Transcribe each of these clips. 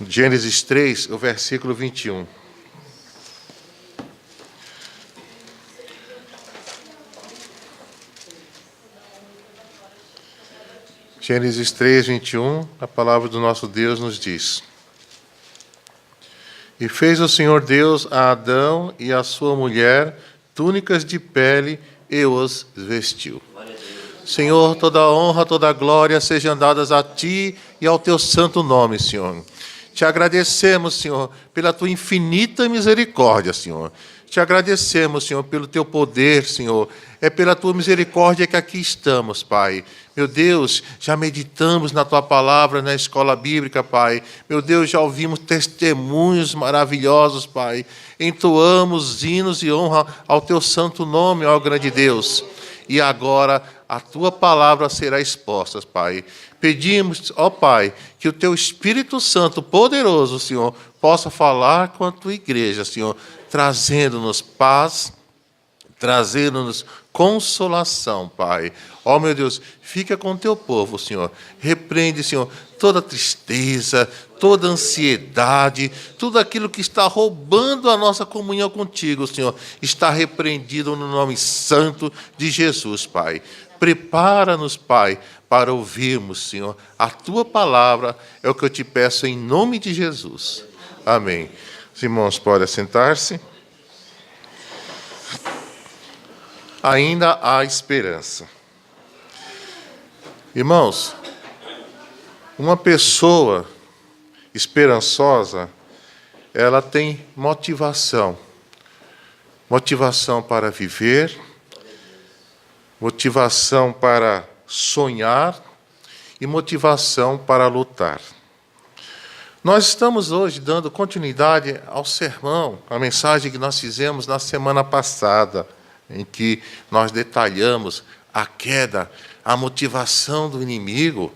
Gênesis 3, o versículo 21. Gênesis 3, 21, a palavra do nosso Deus nos diz: E fez o Senhor Deus a Adão e a sua mulher túnicas de pele e os vestiu. Senhor, toda a honra, toda a glória sejam dadas a Ti e ao Teu santo nome, Senhor. Te agradecemos, Senhor, pela Tua infinita misericórdia, Senhor. Te agradecemos, Senhor, pelo Teu poder, Senhor. É pela Tua misericórdia que aqui estamos, Pai. Meu Deus, já meditamos na Tua palavra na escola bíblica, Pai. Meu Deus, já ouvimos testemunhos maravilhosos, Pai. Entoamos hinos e honra ao Teu santo nome, ó grande Deus. E agora a Tua palavra será exposta, Pai. Pedimos, ó Pai, que o Teu Espírito Santo poderoso, Senhor, possa falar com a Tua igreja, Senhor, trazendo-nos paz, trazendo-nos consolação, Pai. Ó, meu Deus, fica com o Teu povo, Senhor. Repreende, Senhor, toda tristeza, toda ansiedade, tudo aquilo que está roubando a nossa comunhão contigo, Senhor, está repreendido no nome santo de Jesus, Pai. Prepara-nos, Pai, para ouvirmos, Senhor, a Tua palavra, é o que eu te peço em nome de Jesus. Amém. Os irmãos podem assentar-se. Ainda há esperança. Irmãos, uma pessoa esperançosa, ela tem motivação. Motivação para viver, motivação para sonhar e motivação para lutar. Nós estamos hoje dando continuidade ao sermão, a mensagem que nós fizemos na semana passada, em que nós detalhamos a queda, a motivação do inimigo,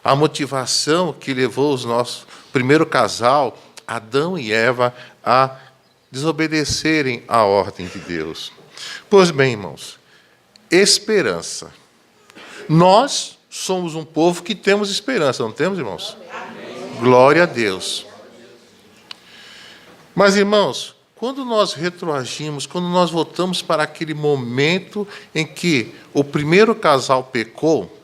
a motivação que levou os nossos primeiro casal, Adão e Eva, a desobedecerem à ordem de Deus. Pois bem, irmãos, esperança. Nós somos um povo que temos esperança, não temos, irmãos? Amém. Glória a Deus. Mas, irmãos, quando nós retroagimos, quando nós voltamos para aquele momento em que o primeiro casal pecou,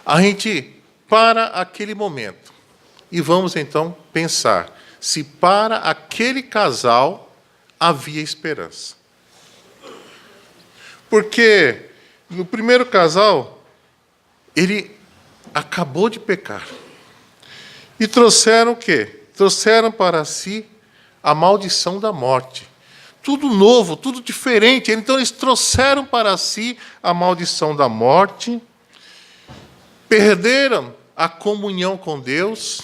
a gente para aquele momento e vamos então pensar se para aquele casal havia esperança. Porque no primeiro casal, ele acabou de pecar. E trouxeram o quê? Trouxeram para si a maldição da morte. Tudo novo, tudo diferente. Então, eles trouxeram para si a maldição da morte, perderam a comunhão com Deus.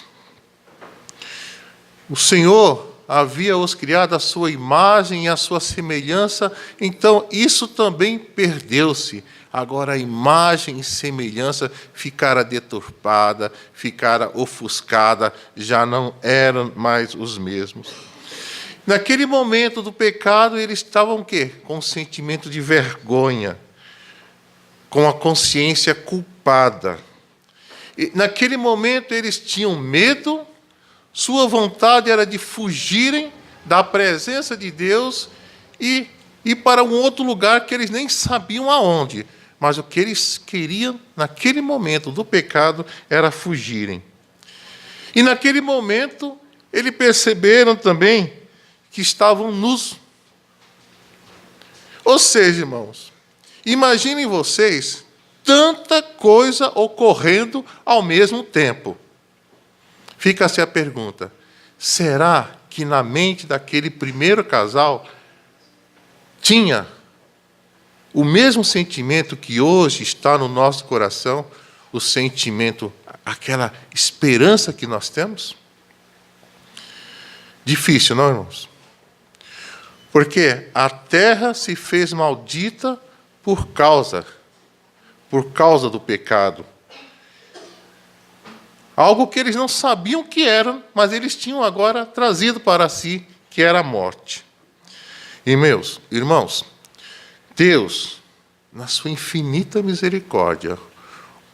O Senhor havia-os criado à sua imagem e à sua semelhança, então isso também perdeu-se. Agora a imagem e semelhança ficara deturpada, ficara ofuscada, já não eram mais os mesmos. Naquele momento do pecado, eles estavam o quê? Com um sentimento de vergonha, com a consciência culpada. E, naquele momento, eles tinham medo, sua vontade era de fugirem da presença de Deus e ir para um outro lugar que eles nem sabiam aonde. Mas o que eles queriam, naquele momento do pecado, era fugirem. E, naquele momento, eles perceberam também que estavam nus. Ou seja, irmãos, imaginem vocês tanta coisa ocorrendo ao mesmo tempo. Fica-se a pergunta: será que na mente daquele primeiro casal tinha o mesmo sentimento que hoje está no nosso coração, o sentimento, aquela esperança que nós temos? Difícil, não, irmãos? Porque a terra se fez maldita por causa do pecado. Algo que eles não sabiam que era, mas eles tinham agora trazido para si, que era a morte. E, meus irmãos, Deus, na sua infinita misericórdia,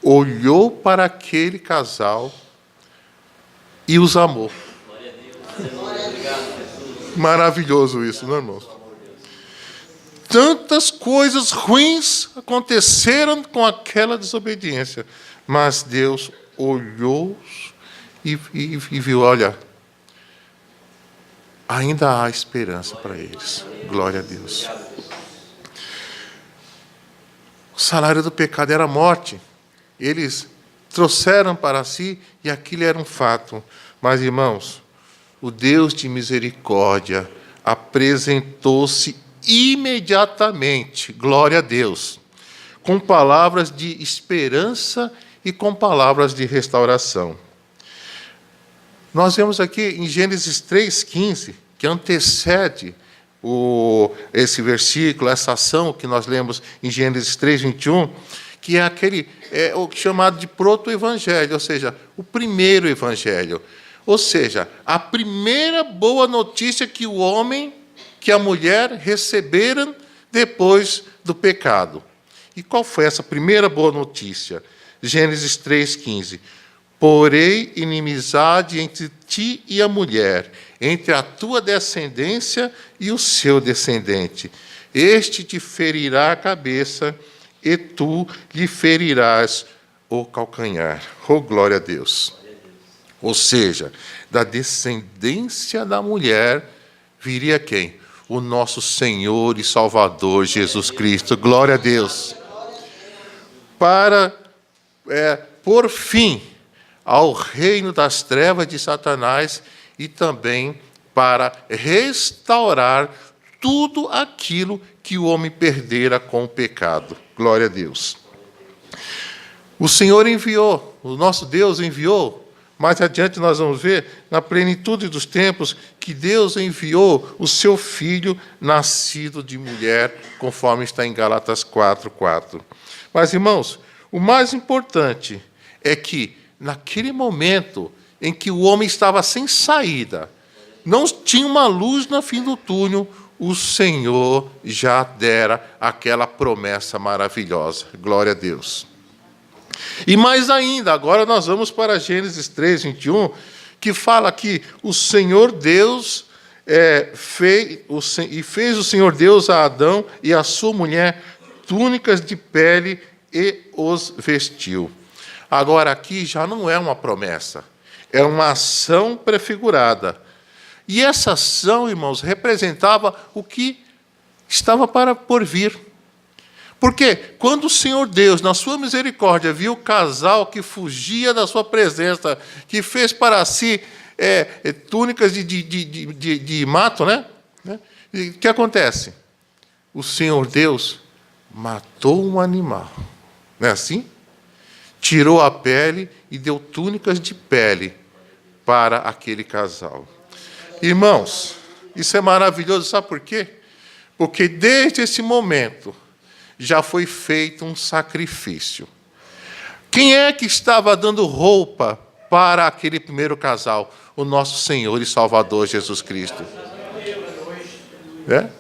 olhou para aquele casal e os amou. Maravilhoso isso, não é, irmãos? Tantas coisas ruins aconteceram com aquela desobediência, mas Deus olhou e viu, olha, ainda há esperança para eles. Glória a Deus. O salário do pecado era a morte. Eles trouxeram para si e aquilo era um fato. Mas, irmãos, o Deus de misericórdia apresentou-se imediatamente, glória a Deus, com palavras de esperança e com palavras de restauração. Nós vemos aqui em Gênesis 3,15, que antecede esse versículo, essa ação que nós lemos em Gênesis 3:21, que é o chamado de proto-evangelho, ou seja, o primeiro evangelho. Ou seja, a primeira boa notícia que o homem, que a mulher receberam depois do pecado. E qual foi essa primeira boa notícia? Gênesis 3,15. Porém, inimizade entre ti e a mulher, entre a tua descendência e o seu descendente. Este te ferirá a cabeça, e tu lhe ferirás o calcanhar. Oh, glória a Deus! Ou seja, da descendência da mulher viria quem? O nosso Senhor e Salvador Jesus Cristo. Glória a Deus! Para por fim ao reino das trevas de Satanás e também para restaurar tudo aquilo que o homem perdera com o pecado. Glória a Deus. O Senhor enviou, o nosso Deus enviou. Mais adiante nós vamos ver, na plenitude dos tempos, que Deus enviou o seu Filho, nascido de mulher, conforme está em Gálatas 4:4. Mas, irmãos, o mais importante é que, naquele momento em que o homem estava sem saída, não tinha uma luz no fim do túnel, o Senhor já dera aquela promessa maravilhosa. Glória a Deus. E mais ainda, agora nós vamos para Gênesis 3:21, que fala que o Senhor Deus fez o Senhor Deus a Adão e a sua mulher túnicas de pele e os vestiu. Agora aqui já não é uma promessa, é uma ação prefigurada. E essa ação, irmãos, representava o que estava por vir. Porque quando o Senhor Deus, na sua misericórdia, viu o casal que fugia da sua presença, que fez para si túnicas de mato, né? E o que acontece? O Senhor Deus matou um animal. Não é assim? Tirou a pele e deu túnicas de pele para aquele casal. Irmãos, isso é maravilhoso, sabe por quê? Porque desde esse momento já foi feito um sacrifício. Quem é que estava dando roupa para aquele primeiro casal? O nosso Senhor e Salvador Jesus Cristo.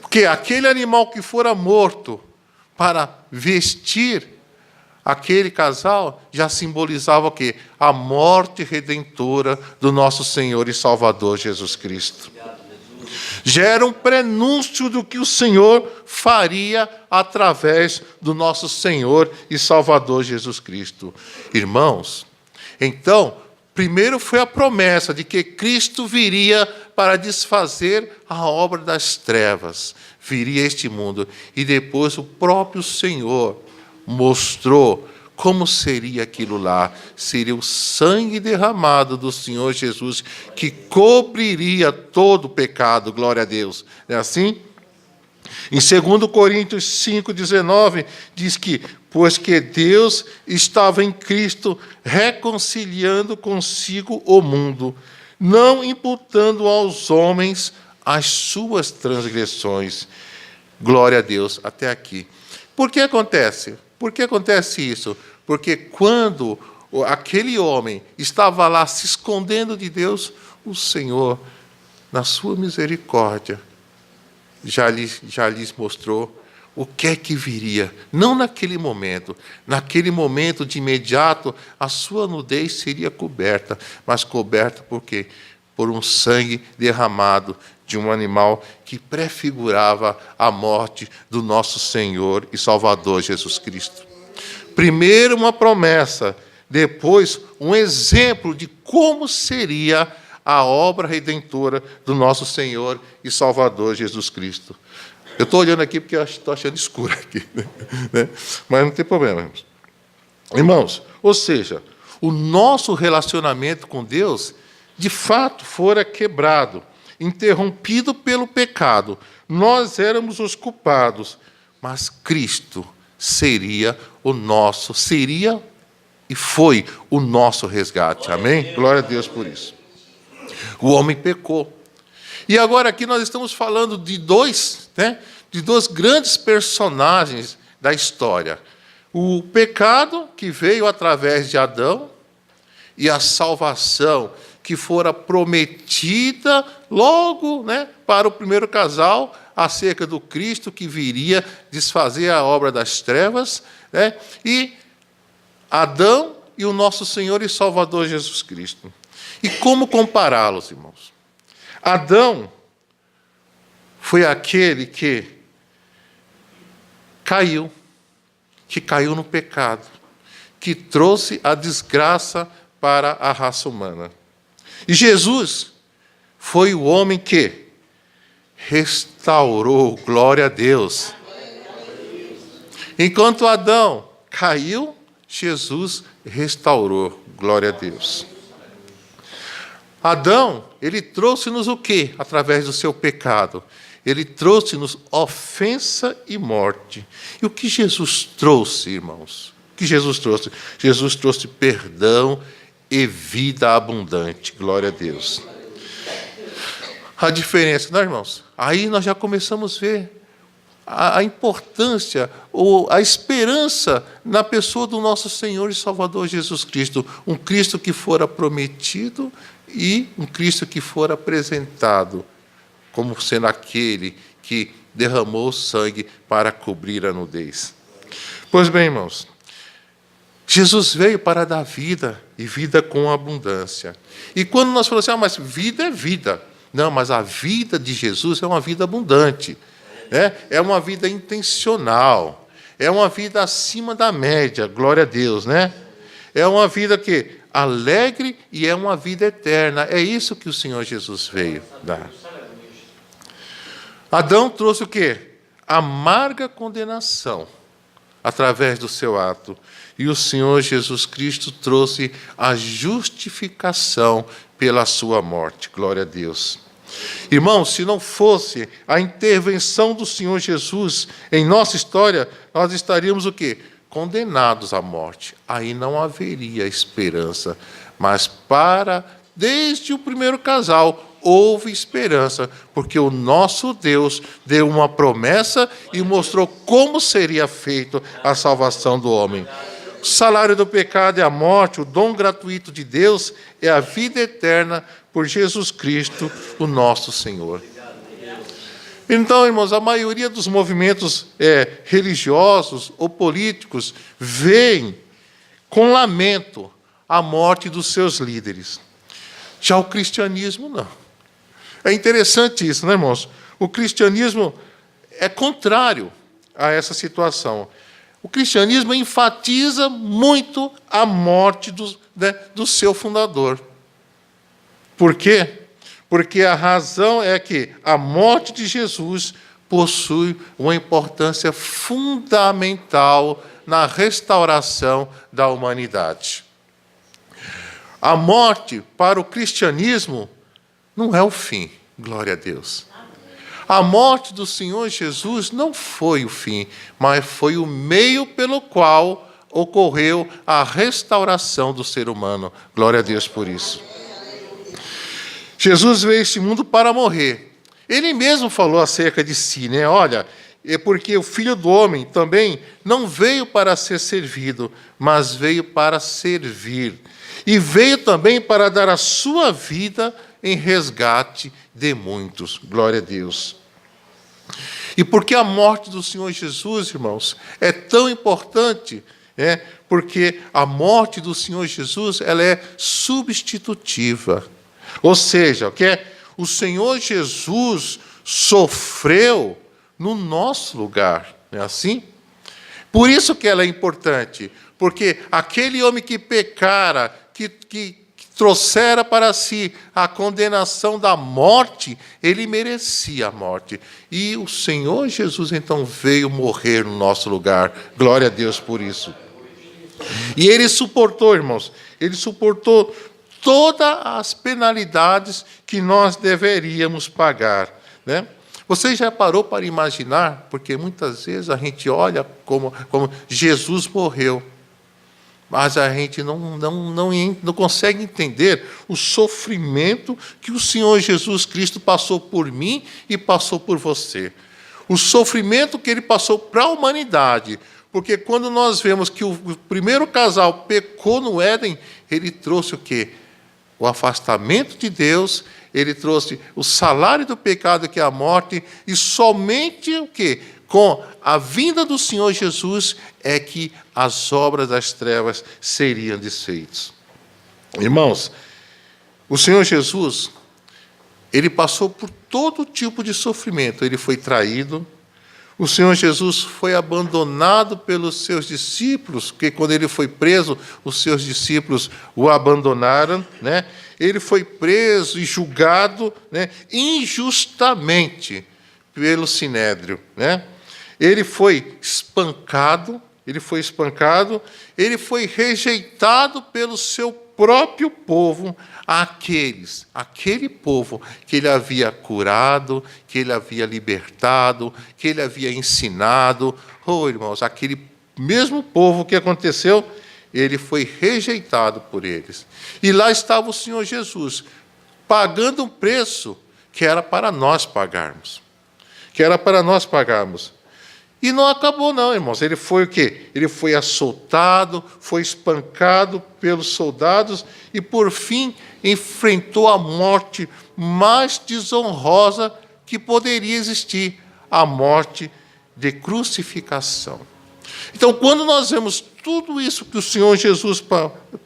Porque aquele animal que fora morto para vestir aquele casal já simbolizava o quê? A morte redentora do nosso Senhor e Salvador Jesus Cristo. Já era um prenúncio do que o Senhor faria através do nosso Senhor e Salvador Jesus Cristo. Irmãos, então, primeiro foi a promessa de que Cristo viria para desfazer a obra das trevas, viria a este mundo. E depois o próprio Senhor mostrou como seria aquilo lá. Seria o sangue derramado do Senhor Jesus que cobriria todo o pecado, glória a Deus. Não é assim? Em 2 Coríntios 5,19, diz que, pois que Deus estava em Cristo reconciliando consigo o mundo, não imputando aos homens as suas transgressões. Glória a Deus, até aqui. Por que acontece? Por que acontece isso? Porque quando aquele homem estava lá se escondendo de Deus, o Senhor, na sua misericórdia, já lhes mostrou o que é que viria. Não naquele momento. Naquele momento, de imediato, a sua nudez seria coberta. Mas coberta por quê? Por um sangue derramado de um animal que prefigurava a morte do nosso Senhor e Salvador Jesus Cristo. Primeiro uma promessa, depois um exemplo de como seria a obra redentora do nosso Senhor e Salvador Jesus Cristo. Eu estou olhando aqui porque estou achando escuro aqui, né? Mas não tem problema, irmãos. Irmãos, ou seja, o nosso relacionamento com Deus, de fato, fora quebrado, interrompido pelo pecado. Nós éramos os culpados, mas Cristo seria e foi o nosso resgate. Amém? Glória a Deus por isso. O homem pecou. E agora aqui nós estamos falando de dois grandes personagens da história. O pecado que veio através de Adão e a salvação que fora prometida logo, para o primeiro casal, acerca do Cristo que viria desfazer a obra das trevas, e Adão e o nosso Senhor e Salvador Jesus Cristo. E como compará-los, irmãos? Adão foi aquele que caiu no pecado, que trouxe a desgraça para a raça humana. E Jesus foi o homem que restaurou, glória a Deus. Enquanto Adão caiu, Jesus restaurou, glória a Deus. Adão, ele trouxe-nos o quê? Através do seu pecado. Ele trouxe-nos ofensa e morte. E o que Jesus trouxe, irmãos? O que Jesus trouxe? Jesus trouxe perdão e vida abundante. Glória a Deus. A diferença, não, irmãos? Aí nós já começamos a ver a importância ou a esperança na pessoa do nosso Senhor e Salvador Jesus Cristo. Um Cristo que fora prometido e um Cristo que fora apresentado como sendo aquele que derramou sangue para cobrir a nudez. Pois bem, irmãos, Jesus veio para dar vida, e vida com abundância. E quando nós falamos assim, mas vida é vida. Não, mas a vida de Jesus é uma vida abundante. É uma vida intencional. É uma vida acima da média, glória a Deus. É uma vida que alegre e é uma vida eterna. É isso que o Senhor Jesus veio dar. Adão trouxe o quê? Amarga condenação através do seu ato. E o Senhor Jesus Cristo trouxe a justificação pela sua morte. Glória a Deus. Irmãos, se não fosse a intervenção do Senhor Jesus em nossa história, nós estaríamos o quê? Condenados à morte. Aí não haveria esperança. Mas desde o primeiro casal, houve esperança, porque o nosso Deus deu uma promessa e mostrou como seria feita a salvação do homem. O salário do pecado é a morte, o dom gratuito de Deus é a vida eterna por Jesus Cristo, o nosso Senhor. Então, irmãos, a maioria dos movimentos religiosos ou políticos veem com lamento a morte dos seus líderes. Já o cristianismo, não. É interessante isso, né, irmãos? O cristianismo é contrário a essa situação. O cristianismo enfatiza muito a morte do seu fundador. Por quê? Porque a razão é que a morte de Jesus possui uma importância fundamental na restauração da humanidade. A morte, para o cristianismo, não é o fim, glória a Deus. A morte do Senhor Jesus não foi o fim, mas foi o meio pelo qual ocorreu a restauração do ser humano. Glória a Deus por isso. Jesus veio a este mundo para morrer. Ele mesmo falou acerca de si, Olha, é porque o Filho do Homem também não veio para ser servido, mas veio para servir. E veio também para dar a sua vida em resgate de muitos. Glória a Deus. E por que a morte do Senhor Jesus, irmãos, é tão importante? Porque a morte do Senhor Jesus, ela é substitutiva. Ou seja, o Senhor Jesus sofreu no nosso lugar. Não é assim? Por isso que ela é importante. Porque aquele homem que pecara, que trouxera para si a condenação da morte, ele merecia a morte. E o Senhor Jesus, então, veio morrer no nosso lugar. Glória a Deus por isso. E ele suportou, irmãos, ele suportou todas as penalidades que nós deveríamos pagar, né? Você já parou para imaginar? Porque muitas vezes a gente olha como Jesus morreu, mas a gente não consegue entender o sofrimento que o Senhor Jesus Cristo passou por mim e passou por você. O sofrimento que ele passou para a humanidade. Porque quando nós vemos que o primeiro casal pecou no Éden, ele trouxe o quê? O afastamento de Deus, ele trouxe o salário do pecado, que é a morte, e somente o quê? Com a vinda do Senhor Jesus é que as obras das trevas seriam desfeitas. Irmãos, o Senhor Jesus, ele passou por todo tipo de sofrimento. Ele foi traído. O Senhor Jesus foi abandonado pelos seus discípulos, porque quando ele foi preso, os seus discípulos o abandonaram, né? Ele foi preso e julgado, né, injustamente pelo Sinédrio, né? Ele foi espancado, ele foi rejeitado pelo seu próprio povo, aquele povo que ele havia curado, que ele havia libertado, que ele havia ensinado. Oh, irmãos, aquele mesmo povo que aconteceu, ele foi rejeitado por eles. E lá estava o Senhor Jesus, pagando um preço que era para nós pagarmos. E não acabou não, irmãos. Ele foi o quê? Ele foi açoitado, foi espancado pelos soldados e, por fim, enfrentou a morte mais desonrosa que poderia existir, a morte de crucificação. Então, quando nós vemos tudo isso que o Senhor Jesus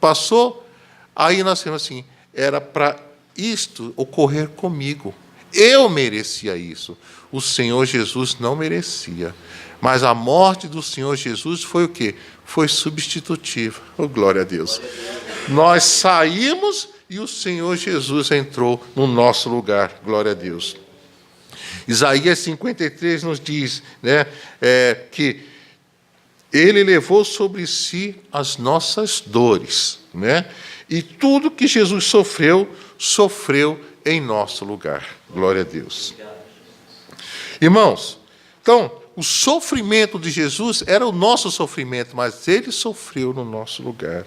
passou, aí nós temos assim, era para isto ocorrer comigo. Eu merecia isso. O Senhor Jesus não merecia. Mas a morte do Senhor Jesus foi o quê? Foi substitutiva. Oh, glória a Deus. Nós saímos e o Senhor Jesus entrou no nosso lugar. Glória a Deus. Isaías 53 nos diz, né, que ele levou sobre si as nossas dores, né? E tudo que Jesus sofreu em nosso lugar. Glória a Deus. Irmãos, então, o sofrimento de Jesus era o nosso sofrimento, mas ele sofreu no nosso lugar.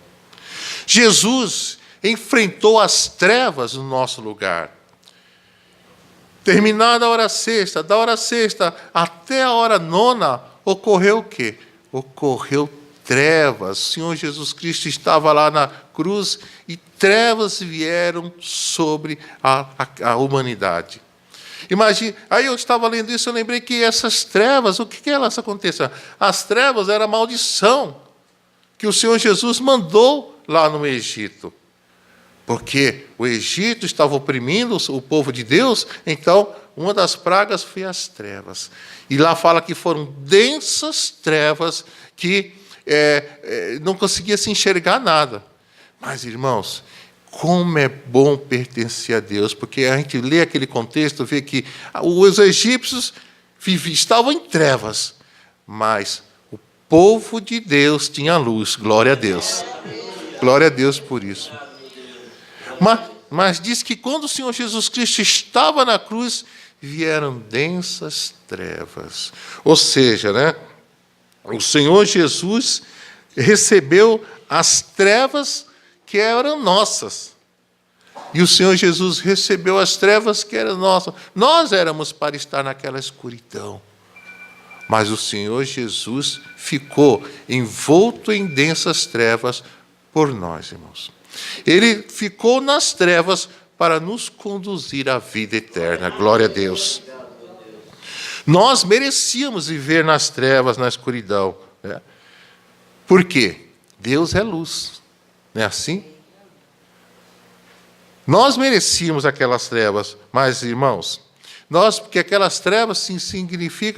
Jesus enfrentou as trevas no nosso lugar. Terminada a hora sexta, da hora sexta até a hora nona, ocorreu o quê? Ocorreu trevas. O Senhor Jesus Cristo estava lá na cruz e trevas vieram sobre a humanidade. Imagina, aí eu estava lendo isso, eu lembrei que essas trevas, o que elas aconteceram? As trevas eram a maldição que o Senhor Jesus mandou lá no Egito. Porque o Egito estava oprimindo o povo de Deus, então uma das pragas foi as trevas. E lá fala que foram densas trevas que não conseguia se enxergar nada. Mas, irmãos, como é bom pertencer a Deus, porque a gente lê aquele contexto, vê que os egípcios estavam em trevas, mas o povo de Deus tinha luz. Glória a Deus. Glória a Deus por isso. Mas diz que quando o Senhor Jesus Cristo estava na cruz, vieram densas trevas. Ou seja, né, o Senhor Jesus recebeu as trevas que eram nossas. E o Senhor Jesus recebeu as trevas que eram nossas. Nós éramos para estar naquela escuridão. Mas o Senhor Jesus ficou envolto em densas trevas por nós, irmãos. Ele ficou nas trevas para nos conduzir à vida eterna. Glória a Deus. Nós merecíamos viver nas trevas, na escuridão, né? Por quê? Deus é luz, não é assim? Nós merecíamos aquelas trevas, mas, irmãos, porque aquelas trevas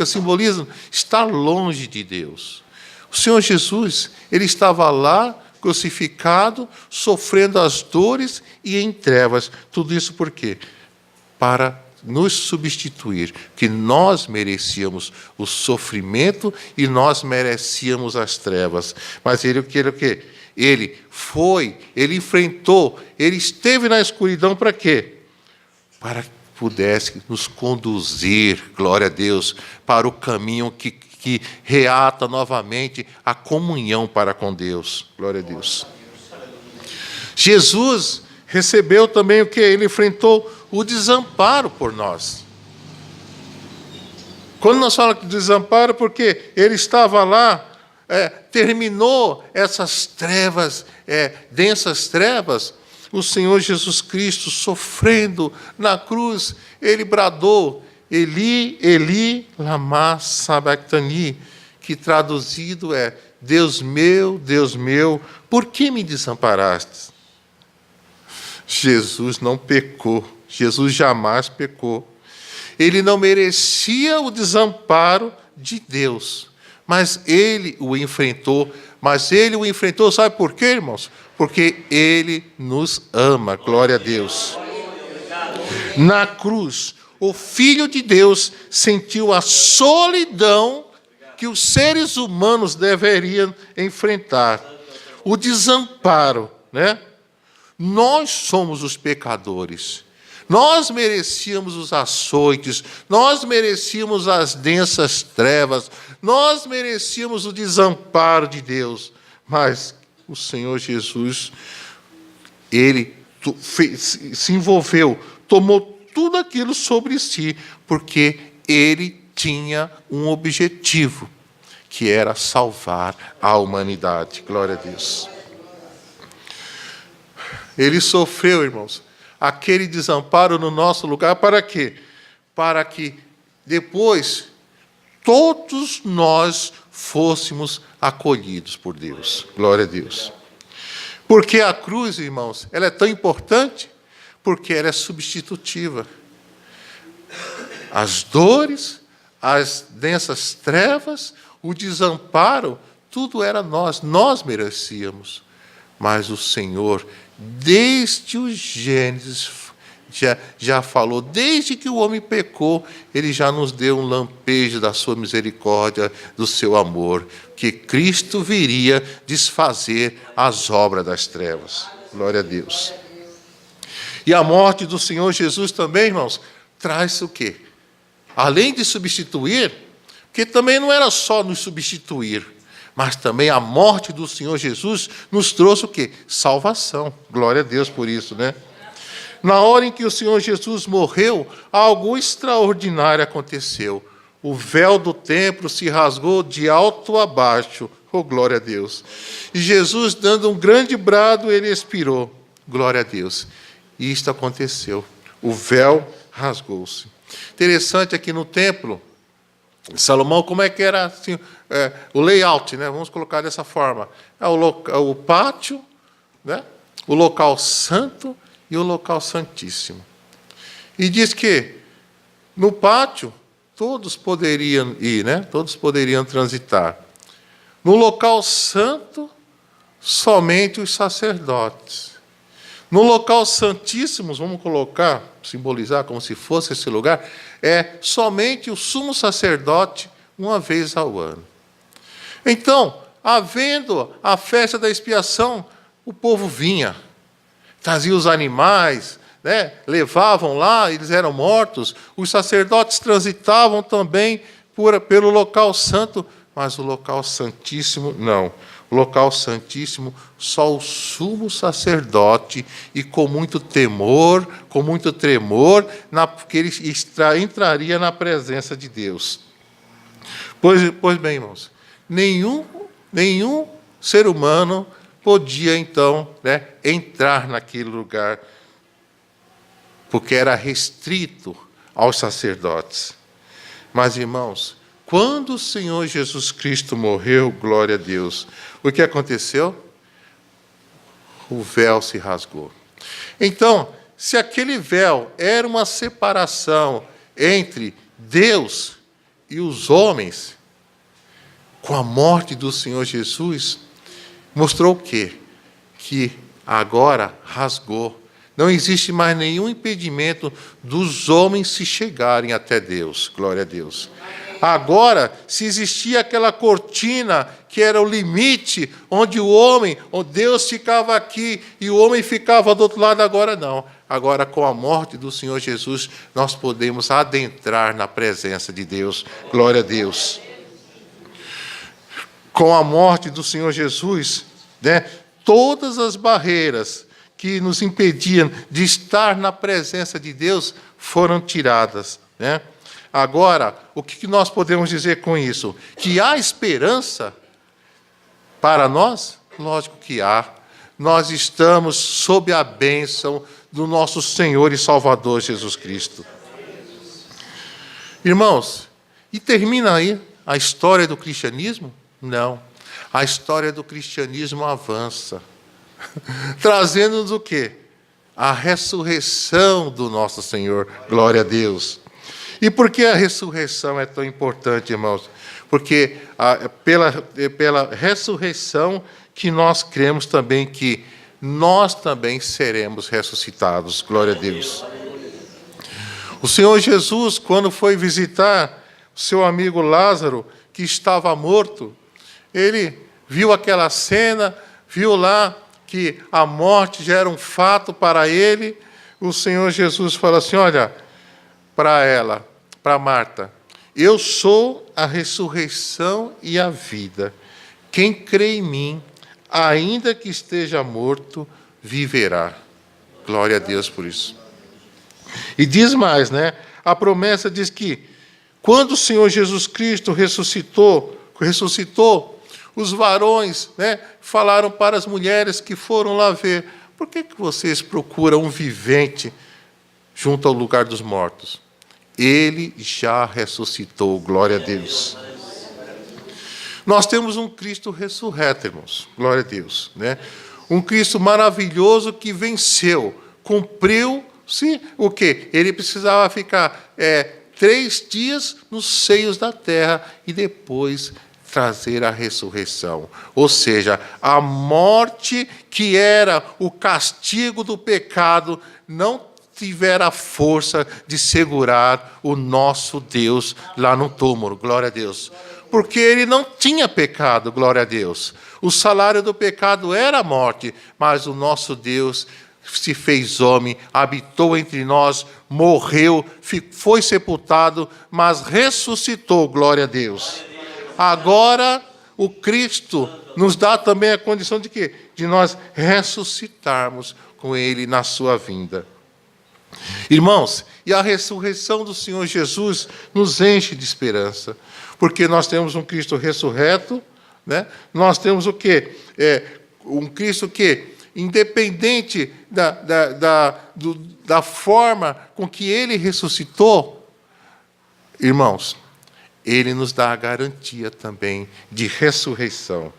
simbolizam estar longe de Deus. O Senhor Jesus, ele estava lá, crucificado, sofrendo as dores e em trevas. Tudo isso por quê? Para nos substituir, que nós merecíamos o sofrimento e nós merecíamos as trevas. Mas ele o quê? Ele enfrentou, ele esteve na escuridão para quê? Para que pudesse nos conduzir, glória a Deus, para o caminho que reata novamente a comunhão para com Deus. Glória a Deus. Jesus recebeu também o quê? Ele enfrentou o desamparo por nós. Quando nós falamos de desamparo, porque ele estava lá, terminou essas trevas, densas trevas, o Senhor Jesus Cristo sofrendo na cruz, ele bradou, Eli, Eli, lama sabachthani, que traduzido é, Deus meu, por que me desamparastes? Jesus não pecou, Jesus jamais pecou. Ele não merecia o desamparo de Deus, mas ele o enfrentou. Sabe por quê, irmãos? Porque ele nos ama, glória a Deus. Na cruz, o Filho de Deus sentiu a solidão que os seres humanos deveriam enfrentar. O desamparo, né? Nós somos os pecadores. Nós merecíamos os açoites, nós merecíamos as densas trevas, nós merecíamos o desamparo de Deus. Mas o Senhor Jesus, ele se envolveu, tomou tudo aquilo sobre si, porque ele tinha um objetivo, que era salvar a humanidade. Glória a Deus. Ele sofreu, irmãos, aquele desamparo no nosso lugar, para quê? Para que depois todos nós fôssemos acolhidos por Deus. Glória a Deus. Porque a cruz, irmãos, ela é tão importante, porque ela é substitutiva. As dores, as densas trevas, o desamparo, tudo era nós merecíamos. Mas o Senhor, desde o Gênesis, já falou, desde que o homem pecou, ele já nos deu um lampejo da sua misericórdia, do seu amor, que Cristo viria desfazer as obras das trevas. Glória a Deus. E a morte do Senhor Jesus também, irmãos, traz o quê? Além de substituir, porque também não era só nos substituir, mas também a morte do Senhor Jesus nos trouxe o quê? Salvação. Glória a Deus por isso, né? Na hora em que o Senhor Jesus morreu, algo extraordinário aconteceu. O véu do templo se rasgou de alto a baixo. Oh, glória a Deus. E Jesus, dando um grande brado, ele expirou. Glória a Deus. E isto aconteceu. O véu rasgou-se. Interessante aqui no templo, Salomão, como é que era assim, o layout, né? Vamos colocar dessa forma. O pátio, né? O local santo e o local santíssimo. E diz que no pátio todos poderiam ir, né? Todos poderiam transitar. No local santo, somente os sacerdotes. No local santíssimo, vamos colocar, simbolizar como se fosse esse lugar, somente o sumo sacerdote uma vez ao ano. Então, havendo a festa da expiação, o povo vinha, trazia os animais, né, levavam lá, eles eram mortos. Os sacerdotes transitavam também pelo local santo, mas o local santíssimo, não. O local santíssimo, só o sumo sacerdote, e com muito temor, com muito tremor, porque ele entraria na presença de Deus. Pois bem, irmãos, nenhum ser humano podia, então, né, entrar naquele lugar, porque era restrito aos sacerdotes. Mas, irmãos, quando o Senhor Jesus Cristo morreu, glória a Deus, o que aconteceu? O véu se rasgou. Então, se aquele véu era uma separação entre Deus e os homens, com a morte do Senhor Jesus, mostrou o quê? Que agora rasgou. Não existe mais nenhum impedimento dos homens se chegarem até Deus. Glória a Deus. Agora, se existia aquela cortina que era o limite, onde o homem, onde Deus ficava aqui e o homem ficava do outro lado, agora não. Agora, com a morte do Senhor Jesus, nós podemos adentrar na presença de Deus. Glória a Deus. Com a morte do Senhor Jesus, né, todas as barreiras que nos impediam de estar na presença de Deus foram tiradas, né? Agora, o que nós podemos dizer com isso? Que há esperança para nós? Lógico que há. Nós estamos sob a bênção do nosso Senhor e Salvador Jesus Cristo. Irmãos, e termina aí a história do cristianismo? Não. A história do cristianismo avança. Trazendo-nos o quê? A ressurreição do nosso Senhor. Glória a Deus. E por que a ressurreição é tão importante, irmãos? Porque pela ressurreição que nós cremos também que nós também seremos ressuscitados. Glória a Deus. O Senhor Jesus, quando foi visitar o seu amigo Lázaro, que estava morto, ele viu aquela cena, viu lá que a morte já era um fato para ele. O Senhor Jesus fala assim, olha, para ela, para Marta, eu sou a ressurreição e a vida. Quem crê em mim, ainda que esteja morto, viverá. Glória a Deus por isso. E diz mais, né? A promessa diz que quando o Senhor Jesus Cristo ressuscitou, os varões, né, falaram para as mulheres que foram lá ver, por que vocês procuram um vivente junto ao lugar dos mortos? Ele já ressuscitou, glória a Deus. Nós temos um Cristo ressurreto, irmãos, glória a Deus, né? Um Cristo maravilhoso que venceu, cumpriu-se o quê? Ele precisava ficar 3 dias nos seios da terra e depois trazer a ressurreição. Ou seja, a morte que era o castigo do pecado não tivera a força de segurar o nosso Deus lá no túmulo, glória a Deus. Porque ele não tinha pecado, glória a Deus. O salário do pecado era a morte, mas o nosso Deus se fez homem, habitou entre nós, morreu, foi sepultado, mas ressuscitou, glória a Deus. Agora, o Cristo nos dá também a condição de quê? De nós ressuscitarmos com Ele na sua vinda. Irmãos, e a ressurreição do Senhor Jesus nos enche de esperança, porque nós temos um Cristo ressurreto, né? Nós temos o quê? Um Cristo que, independente da forma com que Ele ressuscitou, irmãos, Ele nos dá a garantia também de ressurreição.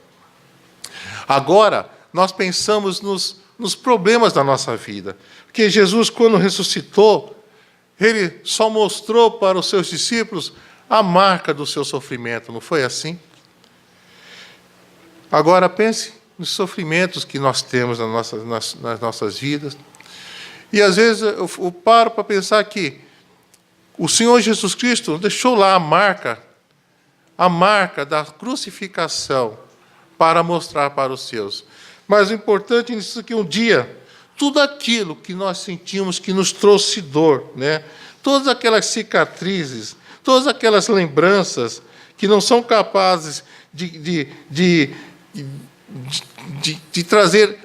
Agora, nós pensamos nos problemas da nossa vida. Porque Jesus, quando ressuscitou, Ele só mostrou para os seus discípulos a marca do seu sofrimento, não foi assim? Agora, pense nos sofrimentos que nós temos nas nossas vidas. E, às vezes, eu paro para pensar que o Senhor Jesus Cristo deixou lá a marca da crucificação para mostrar para os seus. Mas o importante nisso é que um dia, tudo aquilo que nós sentimos que nos trouxe dor, né? Todas aquelas cicatrizes, todas aquelas lembranças que não são capazes de trazer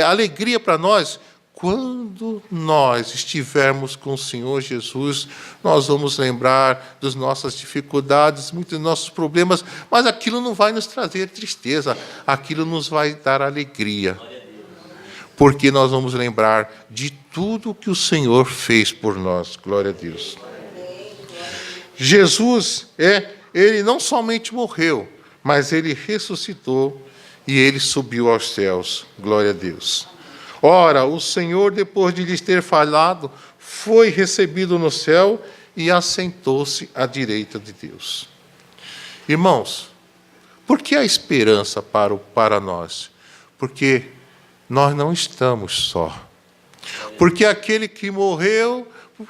alegria para nós, quando nós estivermos com o Senhor Jesus, nós vamos lembrar das nossas dificuldades, muitos dos nossos problemas, mas aquilo não vai nos trazer tristeza, aquilo nos vai dar alegria. Porque nós vamos lembrar de tudo que o Senhor fez por nós. Glória a Deus. Jesus, ele não somente morreu, mas ele ressuscitou e ele subiu aos céus. Glória a Deus. Ora, o Senhor, depois de lhes ter falado, foi recebido no céu e assentou-se à direita de Deus. Irmãos, por que a esperança para nós? Porque nós não estamos só. Porque aquele que morreu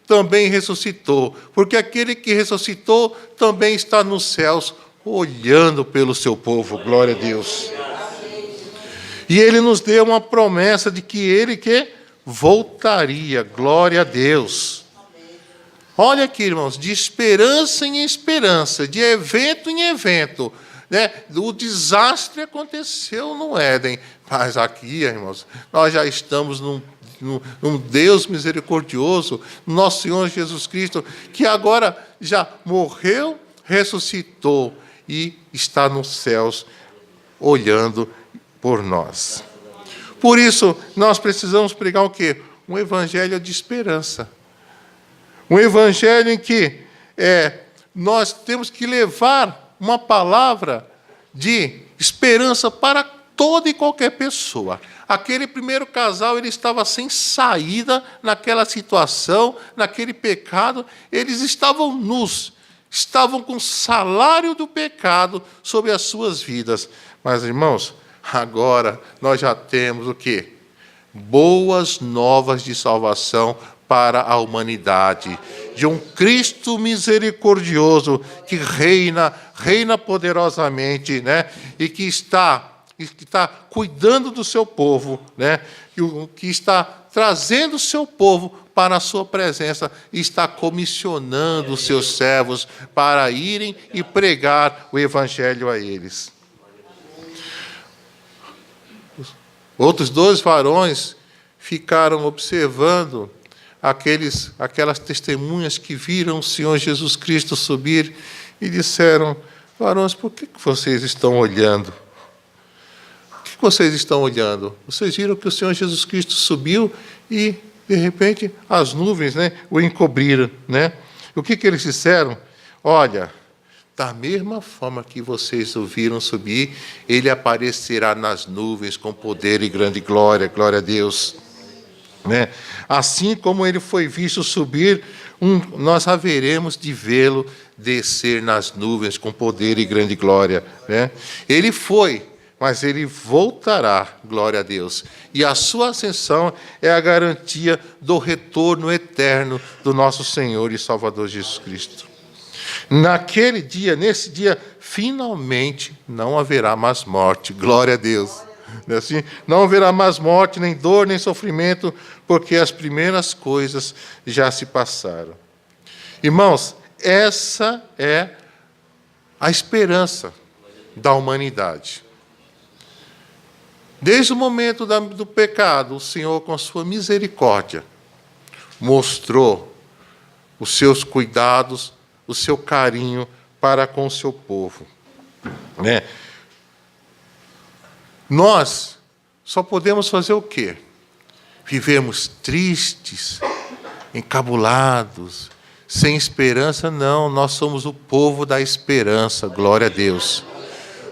também ressuscitou. Porque aquele que ressuscitou também está nos céus, olhando pelo seu povo. Glória a Deus. E ele nos deu uma promessa de que ele voltaria. Glória a Deus. Olha aqui, irmãos, de esperança em esperança, de evento em evento, né? O desastre aconteceu no Éden, mas aqui, irmãos, nós já estamos num Deus misericordioso, nosso Senhor Jesus Cristo, que agora já morreu, ressuscitou e está nos céus, olhando por nós. Por isso, nós precisamos pregar o quê? Um evangelho de esperança. Um evangelho em que nós temos que levar uma palavra de esperança para toda e qualquer pessoa. Aquele primeiro casal, ele estava sem saída naquela situação, naquele pecado. Eles estavam nus, estavam com o salário do pecado sobre as suas vidas. Mas, irmãos, agora nós já temos o quê? Boas novas de salvação para a humanidade, de um Cristo misericordioso que reina poderosamente, né? E que está cuidando do seu povo, né? Que está trazendo o seu povo para a sua presença e está comissionando os seus servos para irem e pregar o evangelho a eles. Outros 2 varões ficaram observando aquelas testemunhas que viram o Senhor Jesus Cristo subir e disseram: varões, por que vocês estão olhando? O que vocês estão olhando? Vocês viram que o Senhor Jesus Cristo subiu e, de repente, as nuvens, né, o encobriram. Né? O que eles disseram? Olha, da mesma forma que vocês o viram subir, ele aparecerá nas nuvens com poder e grande glória. Glória a Deus. Né? Assim como ele foi visto subir, nós haveremos de vê-lo descer nas nuvens com poder e grande glória. Né? Ele foi, mas ele voltará, glória a Deus. E a sua ascensão é a garantia do retorno eterno do nosso Senhor e Salvador Jesus Cristo. Naquele dia, nesse dia, finalmente não haverá mais morte, glória a Deus. Assim, não haverá mais morte, nem dor, nem sofrimento, porque as primeiras coisas já se passaram. Irmãos, essa é a esperança da humanidade. Desde o momento do pecado, o Senhor, com sua misericórdia, mostrou os seus cuidados, o seu carinho para com o seu povo. Né? Nós só podemos fazer o quê? Vivemos tristes, encabulados, sem esperança? Não, nós somos o povo da esperança, glória a Deus.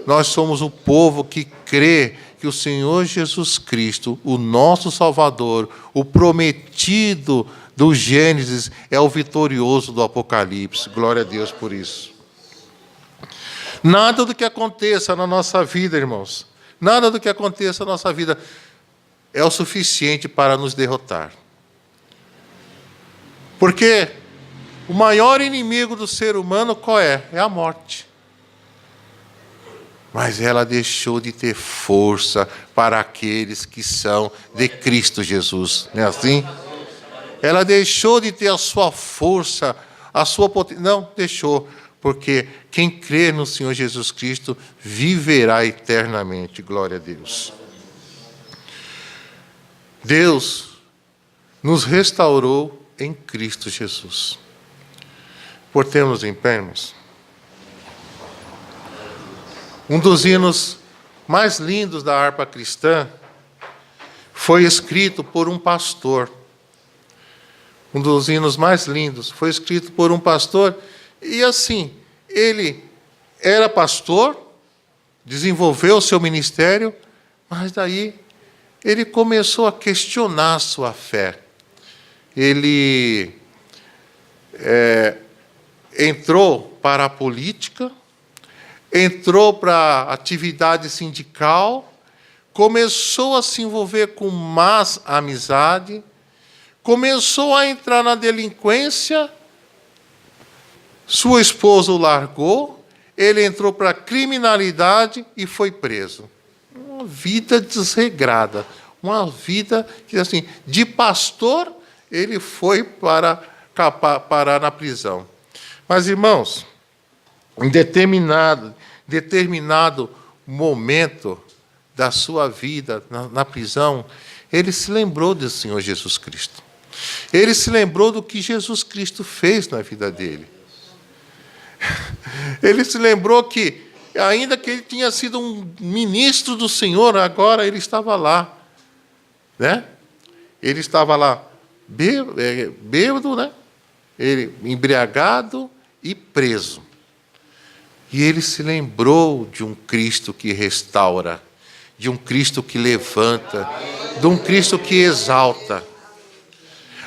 Nós somos o povo que crê que o Senhor Jesus Cristo, o nosso Salvador, o prometido do Gênesis, é o vitorioso do Apocalipse. Glória a Deus por isso. Nada do que aconteça na nossa vida, irmãos, nada do que aconteça na nossa vida é o suficiente para nos derrotar. Porque o maior inimigo do ser humano qual é? É a morte. Mas ela deixou de ter força para aqueles que são de Cristo Jesus. Não é assim? Ela deixou de ter a sua força, a sua potência. Não, deixou. Porque quem crê no Senhor Jesus Cristo viverá eternamente. Glória a Deus. Deus nos restaurou em Cristo Jesus. Portemos em pé, irmãos. Um dos hinos mais lindos da harpa cristã foi escrito por um pastor. Um dos hinos mais lindos foi escrito por um pastor E assim, ele era pastor, desenvolveu o seu ministério, mas daí ele começou a questionar a sua fé. Ele entrou para a política, entrou para a atividade sindical, começou a se envolver com más amizade, começou a entrar na delinquência, sua esposa o largou, ele entrou para a criminalidade e foi preso. Uma vida desregrada, uma vida que, assim, de pastor, ele foi parar na prisão. Mas, irmãos, em determinado momento da sua vida na prisão, ele se lembrou do Senhor Jesus Cristo. Ele se lembrou do que Jesus Cristo fez na vida dele. Ele se lembrou que, ainda que ele tinha sido um ministro do Senhor, agora ele estava lá, né? Ele estava lá bêbado, né? Ele embriagado e preso. E ele se lembrou de um Cristo que restaura, de um Cristo que levanta, de um Cristo que exalta.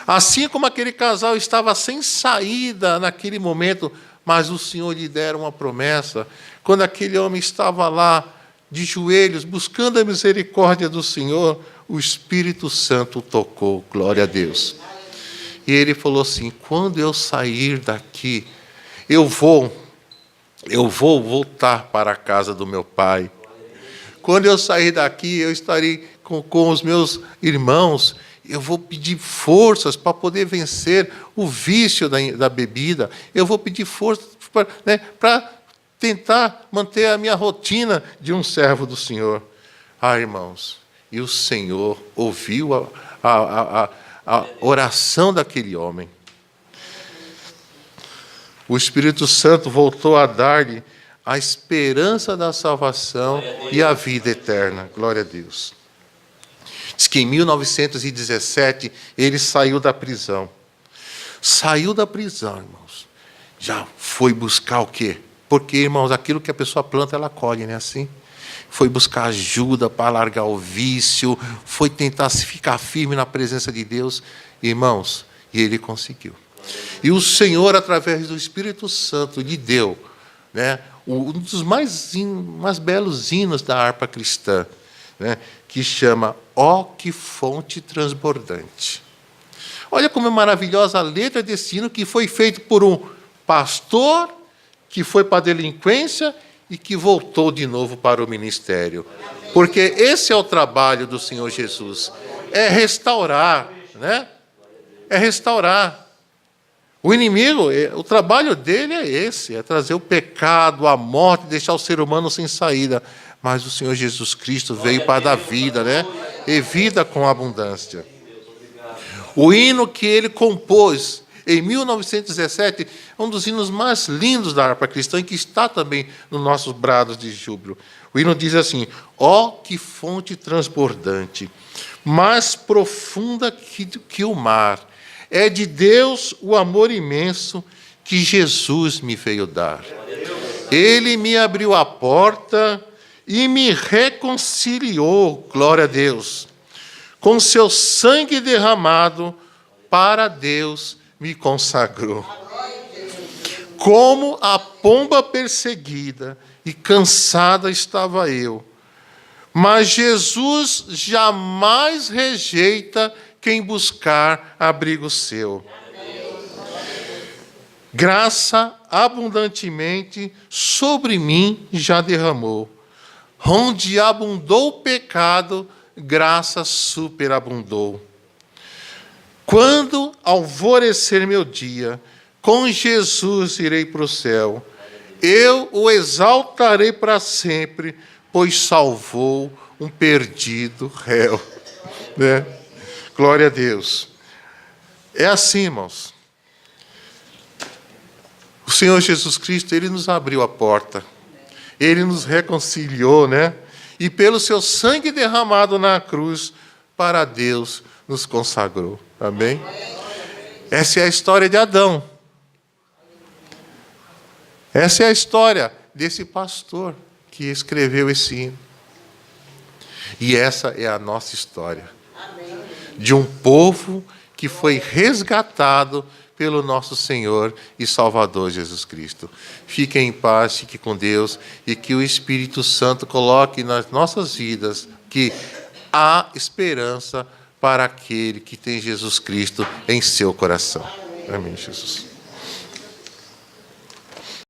Assim como aquele casal estava sem saída naquele momento, mas o Senhor lhe dera uma promessa, quando aquele homem estava lá, de joelhos, buscando a misericórdia do Senhor, o Espírito Santo o tocou, glória a Deus. E ele falou assim: quando eu sair daqui, eu vou voltar para a casa do meu pai. Quando eu sair daqui, eu estarei com os meus irmãos, eu vou pedir forças para poder vencer o vício da bebida, eu vou pedir forças para tentar manter a minha rotina de um servo do Senhor. Ah, irmãos, e o Senhor ouviu a oração daquele homem. O Espírito Santo voltou a dar-lhe a esperança da salvação e a vida eterna. Glória a Deus. Diz que em 1917 ele saiu da prisão. Saiu da prisão, irmãos. Já foi buscar o quê? Porque, irmãos, aquilo que a pessoa planta, ela colhe, não é assim? Foi buscar ajuda para largar o vício, foi tentar se ficar firme na presença de Deus, irmãos, e ele conseguiu. E o Senhor, através do Espírito Santo, lhe deu, né, um dos mais belos hinos da harpa cristã, né, que chama Ó que fonte transbordante. Olha como é maravilhosa a letra desse hino, que foi feito por um pastor que foi para a delinquência e que voltou de novo para o ministério. Porque esse é o trabalho do Senhor Jesus. É restaurar, né? É restaurar. O inimigo, o trabalho dele é esse, é trazer o pecado, a morte, deixar o ser humano sem saída. Mas o Senhor Jesus Cristo veio para dar vida, né? E vida com abundância. O hino que ele compôs em 1917 é um dos hinos mais lindos da harpa cristã, e que está também nos nossos brados de júbilo. O hino diz assim: ó que fonte transbordante, mais profunda que o mar, é de Deus o amor imenso que Jesus me veio dar. Ele me abriu a porta e me reconciliou, glória a Deus, com seu sangue derramado, para Deus me consagrou. Como a pomba perseguida e cansada estava eu, mas Jesus jamais rejeita quem buscar abrigo seu. Graça abundantemente sobre mim já derramou. Onde abundou o pecado, graça superabundou. Quando alvorecer meu dia, com Jesus irei para o céu. Eu o exaltarei para sempre, pois salvou um perdido réu. Né? Glória a Deus. É assim, irmãos. O Senhor Jesus Cristo, Ele nos abriu a porta. Ele nos reconciliou, né? E pelo seu sangue derramado na cruz, para Deus nos consagrou. Amém? Essa é a história de Adão. Essa é a história desse pastor que escreveu esse hino. E essa é a nossa história. De um povo que foi resgatado pelo nosso Senhor e Salvador Jesus Cristo. Fiquem em paz, fiquem com Deus, e que o Espírito Santo coloque nas nossas vidas que há esperança para aquele que tem Jesus Cristo em seu coração. Amém, Jesus.